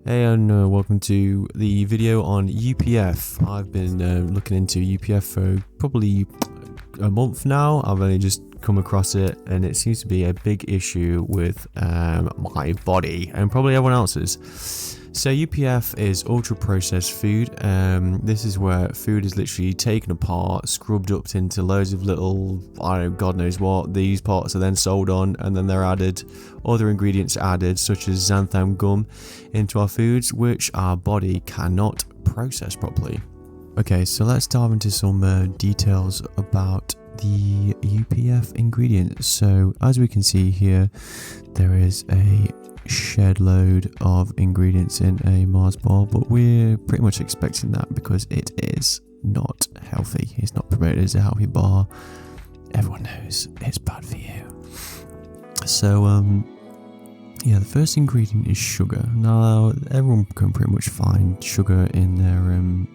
Hey, and welcome to the video on UPF. I've been looking into UPF for probably a month now. I've only just come across it, and it seems to be a big issue with my body and probably everyone else's. So UPF is ultra processed food. This is where food is literally taken apart, scrubbed up into loads of little, I don't know, God knows what. These parts are then sold on, and then they're added, other ingredients added, such as xanthan gum, into our foods, which our body cannot process properly. Okay, so let's dive into some details about the UPF ingredients. So as we can see here, there is a shed load of ingredients in a Mars bar, but we're pretty much expecting that because it is not healthy. It's not promoted as a healthy bar. Everyone knows it's bad for you. So yeah, the first ingredient is sugar. Now everyone can pretty much find sugar in their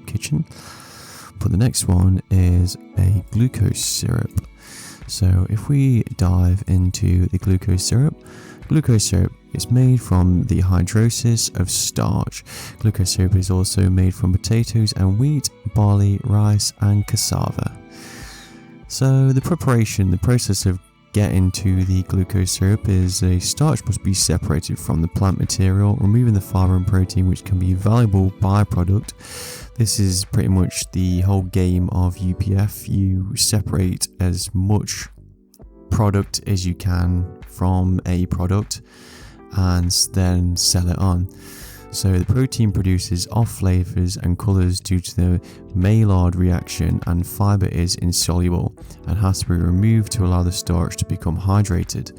kitchen, but the next one is a glucose syrup. So if we dive into the glucose syrup is made from the hydrolysis of starch. Glucose syrup is also made from potatoes and wheat, barley, rice and cassava. So the process of getting to the glucose syrup is a starch must be separated from the plant material, removing the fiber and protein, which can be a valuable byproduct. This is pretty much the whole game of UPF. You separate as much product as you can from a product and then sell it on. So the protein produces off flavors and colors due to the Maillard reaction, and fiber is insoluble and has to be removed to allow the starch to become hydrated.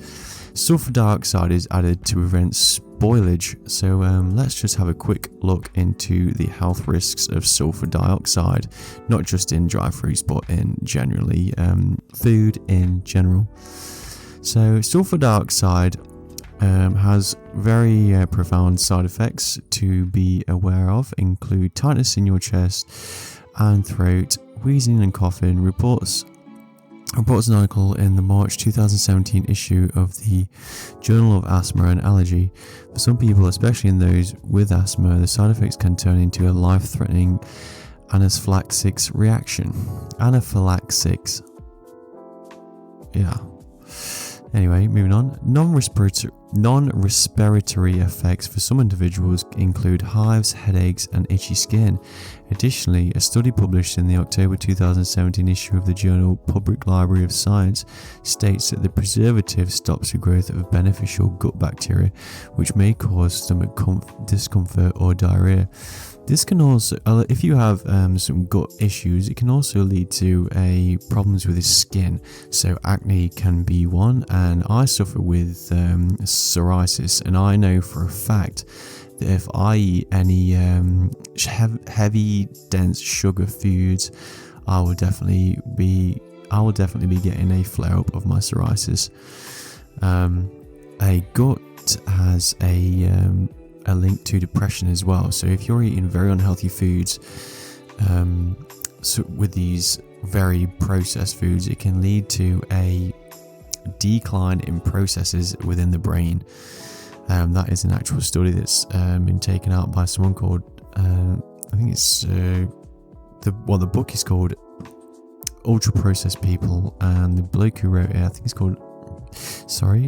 Sulfur dioxide is added to prevent spoilage. So let's just have a quick look into the health risks of sulfur dioxide, not just in dry fruits but in generally food in general. So sulfur dioxide has very profound side effects to be aware of, include tightness in your chest and throat, wheezing and coughing. Reports an article in the March 2017 issue of the Journal of Asthma and Allergy. For some people, especially in those with asthma, the side effects can turn into a life-threatening anaphylaxis reaction. Anaphylaxis. Yeah. Anyway, moving on. Non-respiratory effects for some individuals include hives, headaches, and itchy skin. Additionally, a study published in the October 2017 issue of the journal Public Library of Science states that the preservative stops the growth of beneficial gut bacteria, which may cause stomach discomfort or diarrhea. This can also, if you have some gut issues, it can also lead to problems with the skin. So acne can be one, and I suffer with psoriasis, and I know for a fact that if I eat any heavy, dense sugar foods, I will definitely be getting a flare up of my psoriasis. A gut has a link to depression as well. So if you're eating very unhealthy foods, so with these very processed foods, it can lead to a decline in processes within the brain. That is an actual study that's been taken out by someone called, I think it's the book is called Ultra Processed People, and the bloke who wrote it, I think it's called,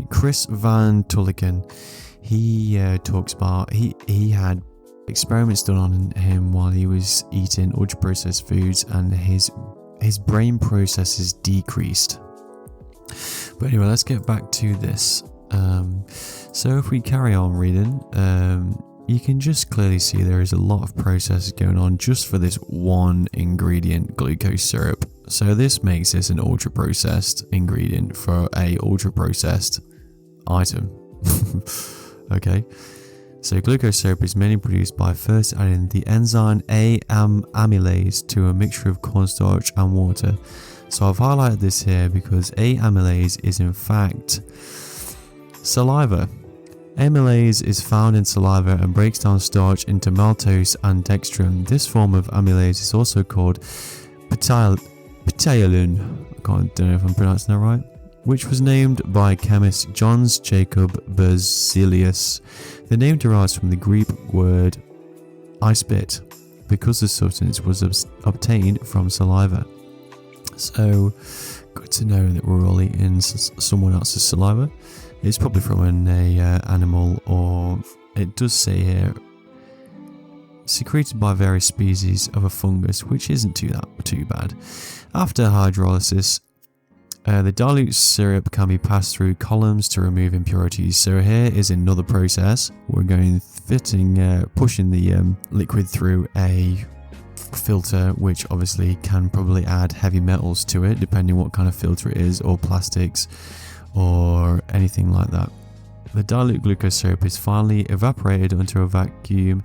Chris Van Tulliken. He talks about he had experiments done on him while he was eating ultra processed foods, and his brain processes decreased. But anyway, let's get back to this. So if we carry on reading, you can just clearly see there is a lot of processes going on just for this one ingredient, glucose syrup. So this makes this an ultra processed ingredient for a ultra processed item. Okay, so glucose syrup is mainly produced by first adding the enzyme amylase to a mixture of cornstarch and water. So I've highlighted this here because amylase is in fact saliva. Amylase is found in saliva and breaks down starch into maltose and dextrin. This form of amylase is also called ptyalin. I don't know if I'm pronouncing that right. which was named by chemist Johns Jacob Berzelius. The name derives from the Greek word I spit, because the substance was obtained from saliva. So, good to know that we're all eating someone else's saliva. It's probably from an animal, or it does say here, secreted by various species of a fungus, which isn't too bad. After hydrolysis, the dilute syrup can be passed through columns to remove impurities. So here is another process. We're going pushing the liquid through a filter, which obviously can probably add heavy metals to it, depending what kind of filter it is, or plastics, or anything like that. The dilute glucose syrup is finally evaporated under a vacuum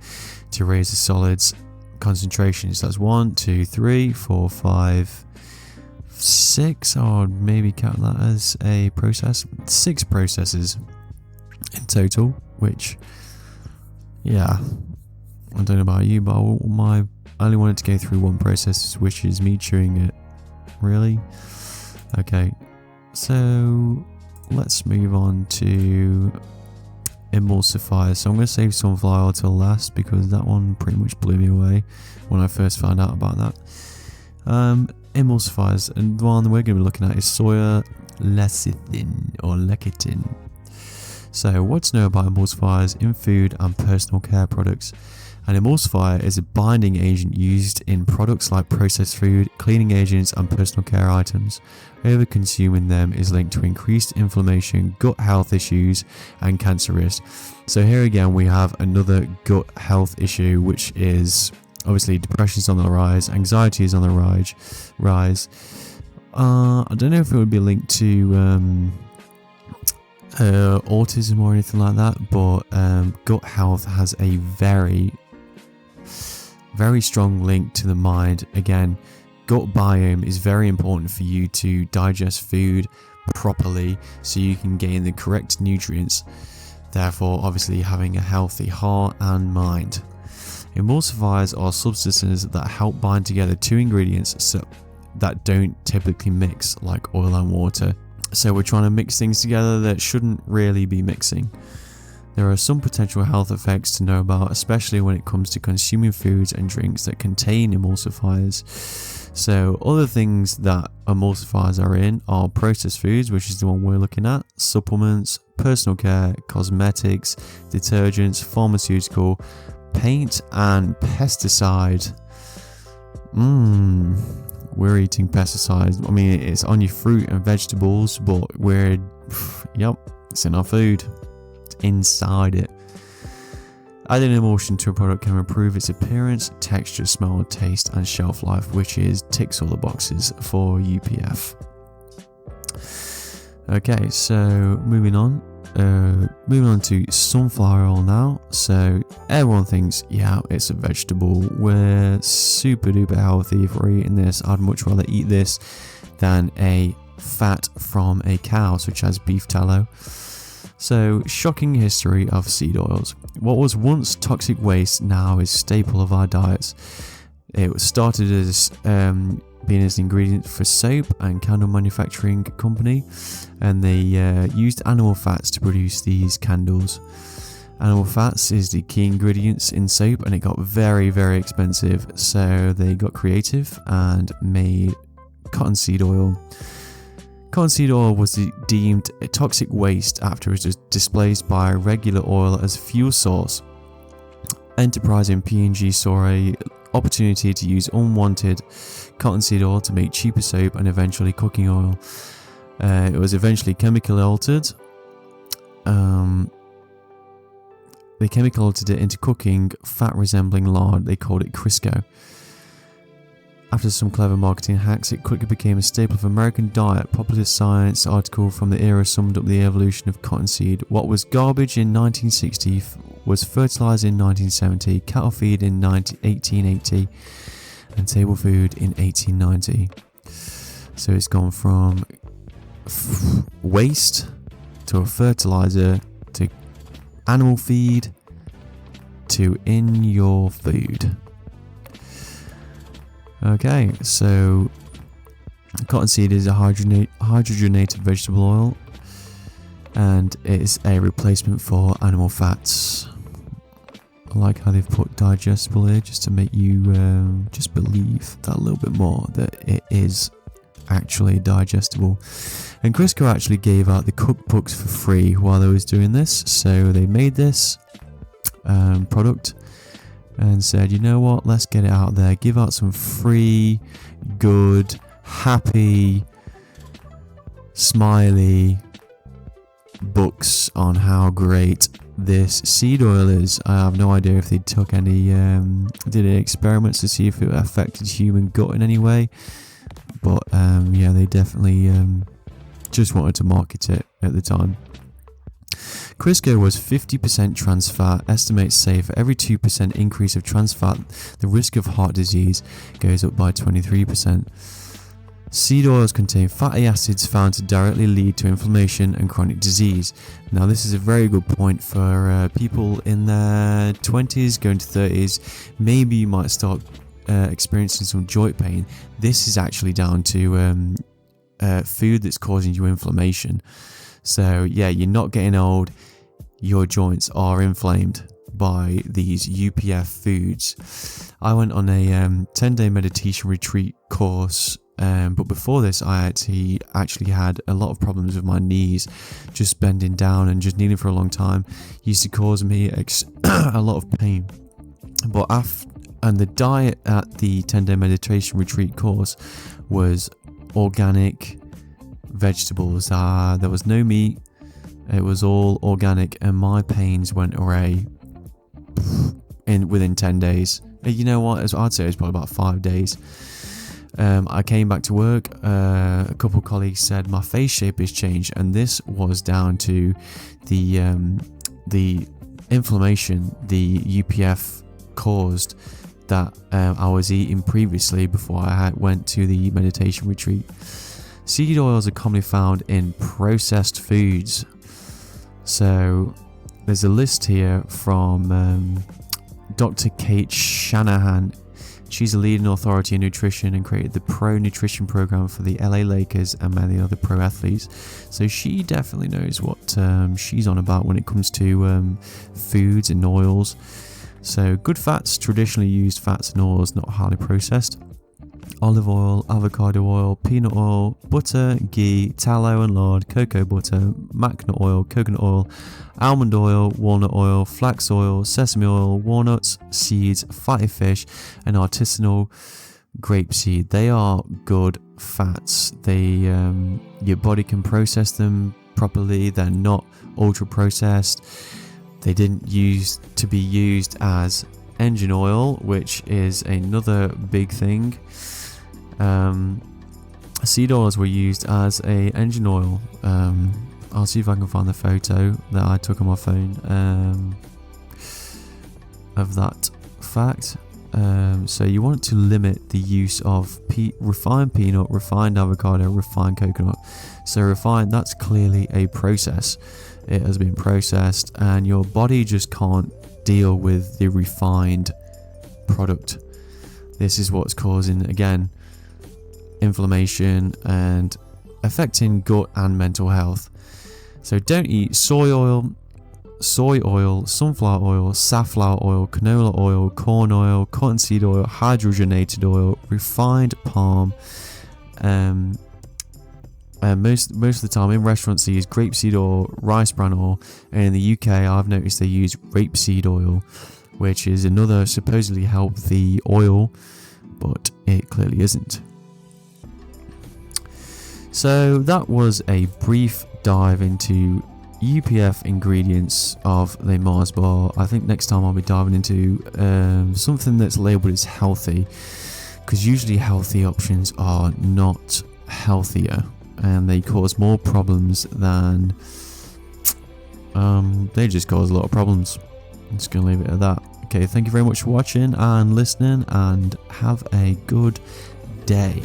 to raise the solid's concentration. So that's 1, 2, 3, 4, 5, 6, or maybe count that as a process. 6 processes in total, which, yeah, I don't know about you, but I only wanted to go through one process, which is me chewing it. Really? Okay, so let's move on to emulsifiers. So I'm going to save sunflower oil till last, because that one pretty much blew me away when I first found out about that. Emulsifiers, and the one we're going to be looking at is soya lecithin or lecithin. So what to know about emulsifiers in food and personal care products? An emulsifier is a binding agent used in products like processed food, cleaning agents, and personal care items. Over-consuming them is linked to increased inflammation, gut health issues, and cancer risk. So here again we have another gut health issue, which is obviously depression is on the rise, anxiety is on the rise. I don't know if it would be linked to autism or anything like that, but gut health has a very strong link to the mind. Again, gut biome is very important for you to digest food properly so you can gain the correct nutrients, therefore obviously having a healthy heart and mind. Emulsifiers are substances that help bind together two ingredients that don't typically mix, like oil and water. So we're trying to mix things together that shouldn't really be mixing. There are some potential health effects to know about, especially when it comes to consuming foods and drinks that contain emulsifiers. So other things that emulsifiers are in are processed foods, which is the one we're looking at, supplements, personal care, cosmetics, detergents, pharmaceutical, paint, and pesticide. We're eating pesticides. I mean, it's on your fruit and vegetables, but it's in our food. It's inside it. Adding emulsion to a product can improve its appearance, texture, smell, taste, and shelf life, which ticks all the boxes for UPF. Okay, so moving on to sunflower oil now. So everyone thinks, yeah, it's a vegetable, we're super duper healthy if we're eating this. I'd much rather eat this than a fat from a cow, such as beef tallow. So, shocking history of seed oils. What was once toxic waste now is staple of our diets. It started as being an ingredient for soap and candle manufacturing company, and they used animal fats to produce these candles. Animal fats is the key ingredients in soap, and it got very, very expensive, so they got creative and made cottonseed oil. Cottonseed oil was deemed a toxic waste after it was displaced by regular oil as a fuel source. Enterprising P&G saw a opportunity to use unwanted cottonseed oil to make cheaper soap and eventually cooking oil. It was eventually chemically altered. They chemically altered it into cooking fat resembling lard. They called it Crisco. After some clever marketing hacks, it quickly became a staple of American diet. Popular Science article from the era summed up the evolution of cottonseed. What was garbage in 1960 was fertilizer in 1970, cattle feed in 1880, and table food in 1890. So it's gone from waste to a fertilizer to animal feed to in your food. Okay, so cottonseed is a hydrogenated vegetable oil, and it is a replacement for animal fats. I like how they've put digestible here just to make you just believe that a little bit more, that it is actually digestible. And Crisco actually gave out the cookbooks for free while they was doing this. So they made this product and said, you know what, let's get it out there, give out some free, good, happy, smiley books on how great this seed oil is. I have no idea if they took any did any experiments to see if it affected human gut in any way, but yeah, they definitely just wanted to market it at the time. Crisco was 50% trans fat, estimates say for every 2% increase of trans fat, the risk of heart disease goes up by 23%. Seed oils contain fatty acids found to directly lead to inflammation and chronic disease. Now this is a very good point for people in their 20s going to 30s. Maybe you might start experiencing some joint pain. This is actually down to food that's causing you inflammation. So yeah, you're not getting old, your joints are inflamed by these UPF foods. I went on a 10-day meditation retreat course, but before this I actually had a lot of problems with my knees, just bending down and just kneeling for a long time used to cause me a lot of pain. But and the diet at the 10-day meditation retreat course was organic vegetables. There was no meat, it was all organic, and my pains went away within 10 days. You know what, I'd say it was probably about 5 days. I came back to work, a couple of colleagues said my face shape has changed, and this was down to the inflammation the UPF caused that I was eating previously before I went to the meditation retreat. Seed oils are commonly found in processed foods. So there's a list here from Dr. Kate Shanahan. She's a leading authority in nutrition and created the Pro Nutrition program for the LA Lakers and many other pro athletes. So she definitely knows what she's on about when it comes to foods and oils. So good fats, traditionally used fats and oils, not highly processed. Olive oil, avocado oil, peanut oil, butter, ghee, tallow and lard, cocoa butter, macadamia oil, coconut oil, almond oil, walnut oil, flax oil, sesame oil, walnuts, seeds, fatty fish, and artisanal grapeseed. They are good fats. They your body can process them properly. They're not ultra processed. They didn't use to be used as engine oil, which is another big thing. Seed oils were used as a engine oil. I'll see if I can find the photo that I took on my phone of that fact. So you want to limit the use of refined peanut, refined avocado, refined coconut. So refined, that's clearly a process. It has been processed and your body just can't deal with the refined product. This is what's causing, again, inflammation and affecting gut and mental health. So don't eat soy oil, sunflower oil, safflower oil, canola oil, corn oil, cottonseed oil, hydrogenated oil, refined palm. Most of the time in restaurants they use grapeseed oil, rice bran oil, and in the UK I've noticed they use rapeseed oil, which is another supposedly healthy oil, but it clearly isn't. So that was a brief dive into UPF ingredients of the Mars bar. I think next time I'll be diving into something that's labelled as healthy, because usually healthy options are not healthier and they cause more problems than they just cause a lot of problems. I'm just going to leave it at that. Okay, thank you very much for watching and listening, and have a good day.